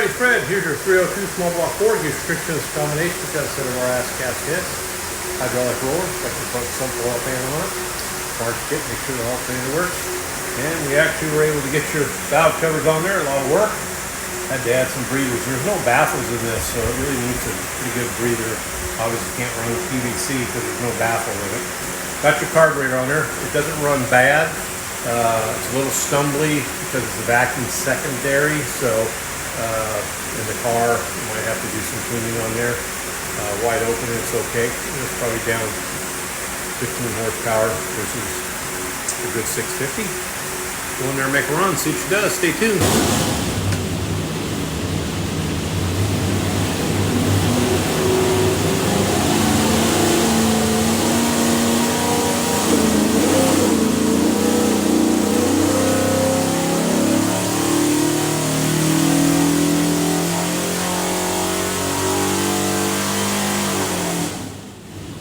name's Fred. Here's your 302 small block Ford. Here's Christian's combination. We've got a set of our ass gaskets, hydraulic roller, got the front sump oil pan on it, mark kit, make sure the oil pan works. And we actually were able to get your valve covers on there, a lot of work. Had to add some breathers. There's no baffles in this, so it really needs a pretty good breather. Obviously can't run PVC because there's no baffle in it. Got your carburetor on there. It doesn't run bad. It's a little stumbly because it's a vacuum secondary, so in the car you might have to do some cleaning on there. Wide open, it's okay. It's probably down 15 horsepower versus a good 650. Go in there and make a run, see what she does. Stay tuned.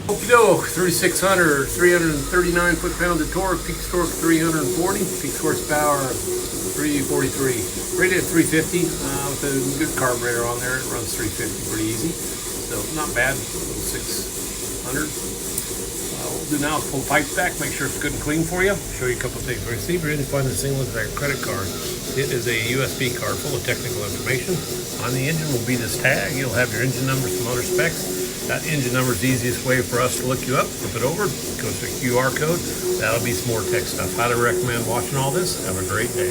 Okey-doke, 3600, 339 foot-pounds of torque, peak torque 340, peak horsepower 343. Rated at 350 with a good carburetor on there. It runs 350 pretty easy, so not bad. 600. What we'll do now is pull the pipes back, make sure it's good and clean for you. Show you a couple of things. Receiver in, find this thing looks like a credit card. It is a USB card full of technical information. On the engine will be this tag. You'll have your engine number, some motor specs. That engine number is the easiest way for us to look you up. Flip it over, goes to a QR code. That'll be some more tech stuff. Highly recommend watching all this. Have a great day.